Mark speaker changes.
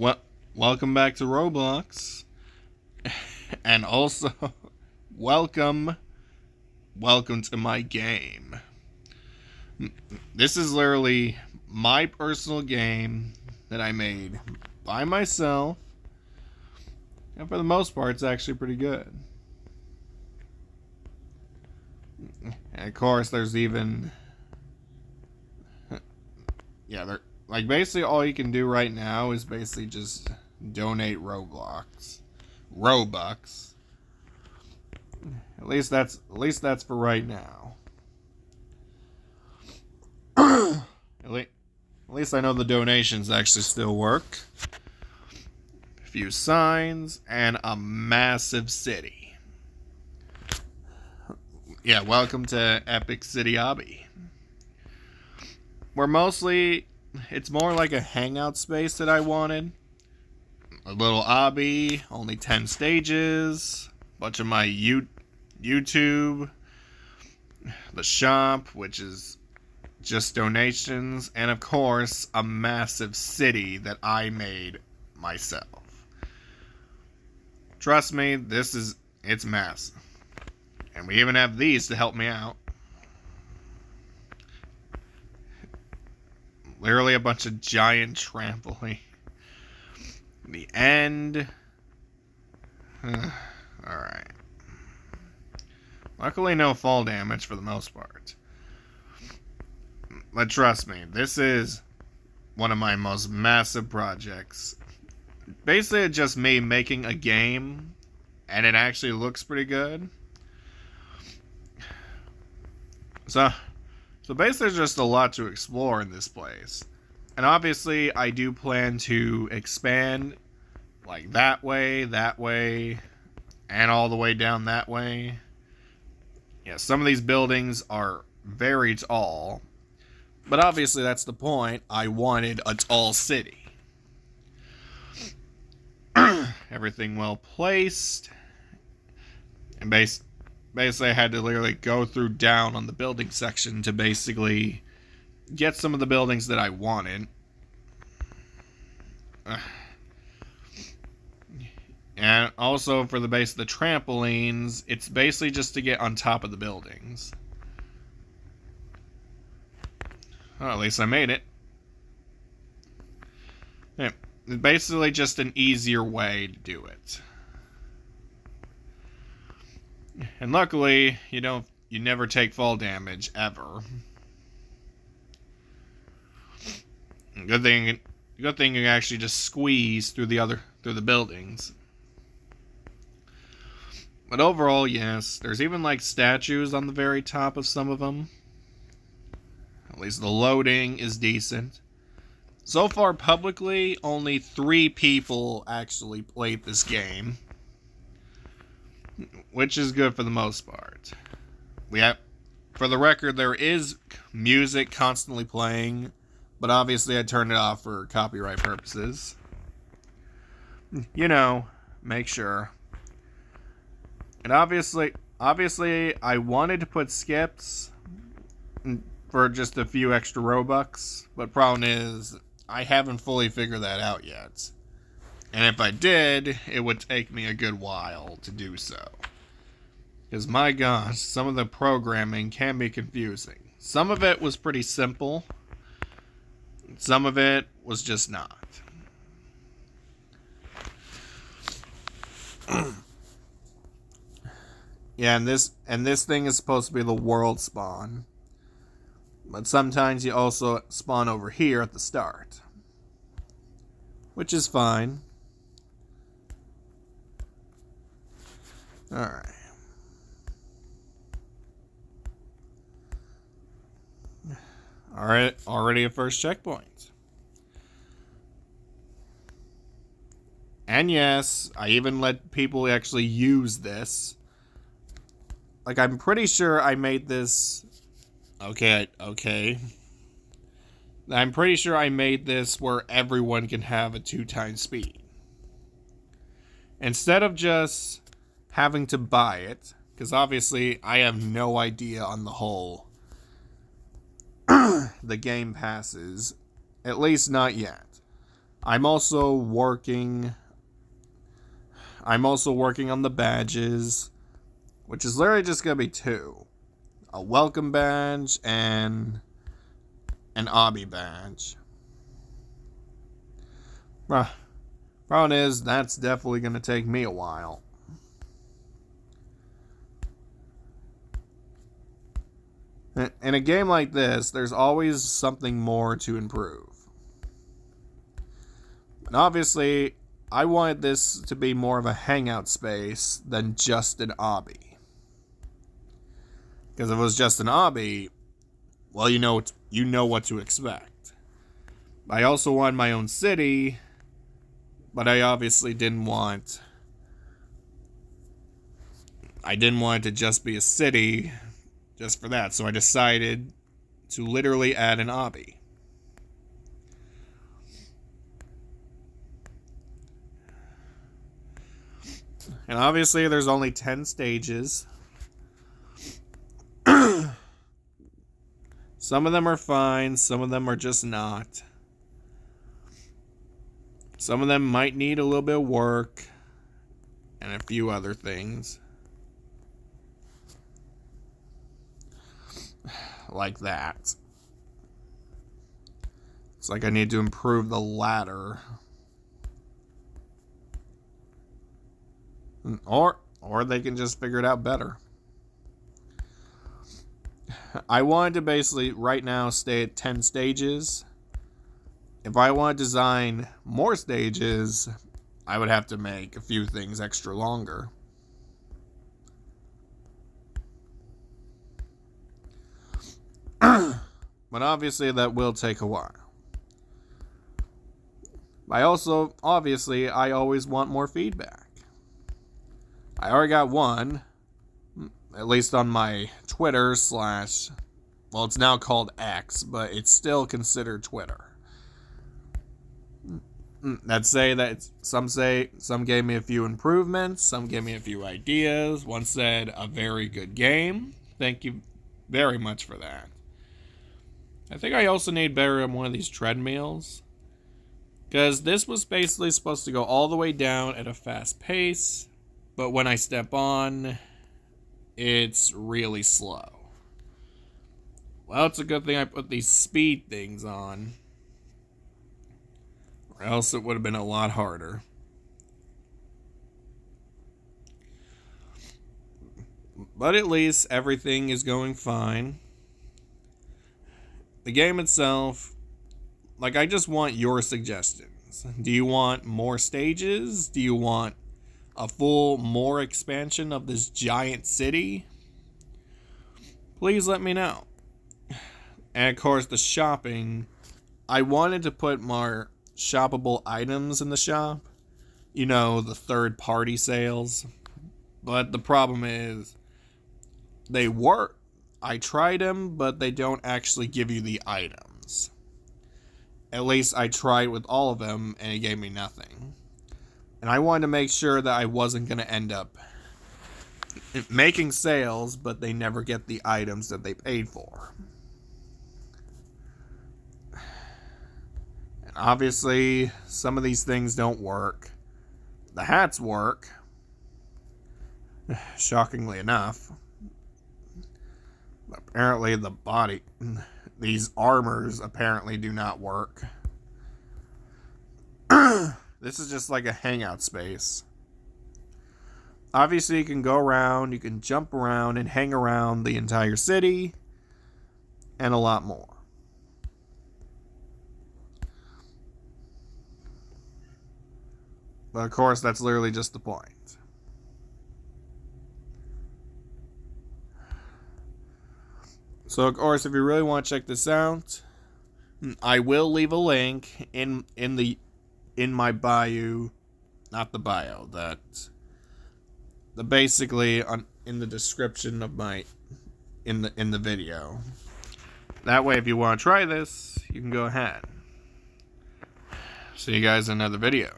Speaker 1: Well, welcome back to Roblox, and also welcome, welcome to my game. This is literally my personal game that I made by myself, and for the most part, it's actually pretty good. And of course, there's even, like basically all you can do right now is basically just donate Robux. At least that's for right now. At least I know the donations actually still work. A few signs and a massive city. Yeah, welcome to Epic City Obby. It's more like a hangout space that I wanted. A little obby, only 10 stages, bunch of my YouTube, the shop, which is just donations, and of course, a massive city that I made myself. Trust me, it's massive. And we even have these to help me out. Literally a bunch of giant trampoline. The end. Alright. Luckily no fall damage for the most part. But trust me, this is one of my most massive projects. Basically it's just me making a game, and it actually looks pretty good. So basically there's just a lot to explore in this place. And obviously I do plan to expand like that way, and all the way down that way. Yeah, some of these buildings are very tall. But obviously that's the point. I wanted a tall city. Everything well placed. And basically I had to literally go through down on the building section to basically get some of the buildings that I wanted. And also for the base of the trampolines, it's basically just to get on top of the buildings. Well, at least I made it. Yeah, it's basically just an easier way to do it. And luckily, you never take fall damage ever. Good thing you can actually just squeeze through the buildings. But overall, yes, there's even like statues on the very top of some of them. At least the loading is decent. So far, publicly, only 3 people actually played this game, which is good for the most part. For the record, there is music constantly playing, but obviously I turned it off for copyright purposes. Make sure. And obviously, I wanted to put skips for just a few extra Robux, but problem is, I haven't fully figured that out yet. And if I did, it would take me a good while to do so. Because my gosh, some of the programming can be confusing. Some of it was pretty simple. Some of it was just not. Yeah, and this thing is supposed to be the world spawn. But sometimes you also spawn over here at the start. Which is fine. Alright. Alright, already a first checkpoint. And yes, I even let people actually use this. Like, I'm pretty sure I made this... Okay. I'm pretty sure I made this where everyone can have a 2x speed. Instead of just having to buy it, because obviously I have no idea on the whole the game passes, at least not yet. I'm also working on the badges, which is literally just gonna be 2. A welcome badge and an Obby badge. Problem is, that's definitely gonna take me a while. In a game like this, there's always something more to improve. And obviously, I wanted this to be more of a hangout space than just an obby. Because if it was just an obby, well, you know what to expect. I also wanted my own city, but I obviously didn't want it to just be a city just for that. So I decided to literally add an obby. And obviously there's only 10 stages. Some of them are fine, some of them are just not. Some of them might need a little bit of work and a few other things. Like that. It's like I need to improve the ladder. Or they can just figure it out better. I wanted to basically, right now, stay at 10 stages. If I want to design more stages, I would have to make a few things extra longer. But obviously that will take a while. I always want more feedback. I already got one, at least on my Twitter / well, it's now called X, but it's still considered Twitter. Some gave me a few improvements, some gave me a few ideas, one said a very good game. Thank you very much for that. I think I also need better on one of these treadmills, because this was basically supposed to go all the way down at a fast pace, but when I step on, it's really slow. Well, it's a good thing I put these speed things on, or else it would have been a lot harder. But at least everything is going fine. The game itself, I just want your suggestions. Do you want more stages? Do you want a more expansion of this giant city? Please let me know. And of course, the shopping. I wanted to put more shoppable items in the shop. You know, the third-party sales. But the problem is, they work. I tried them, but they don't actually give you the items. At least I tried with all of them, and it gave me nothing. And I wanted to make sure that I wasn't going to end up making sales, but they never get the items that they paid for. And obviously, some of these things don't work. The hats work, shockingly enough. Apparently these armors apparently do not work. This is just like a hangout space. Obviously, you can go around, you can jump around and hang around the entire city, and a lot more. But of course, that's literally just the point. So of course, if you really want to check this out, I will leave a link in my bio, not the bio, basically in the description of in the video. That way, if you want to try this, you can go ahead. See you guys in another video.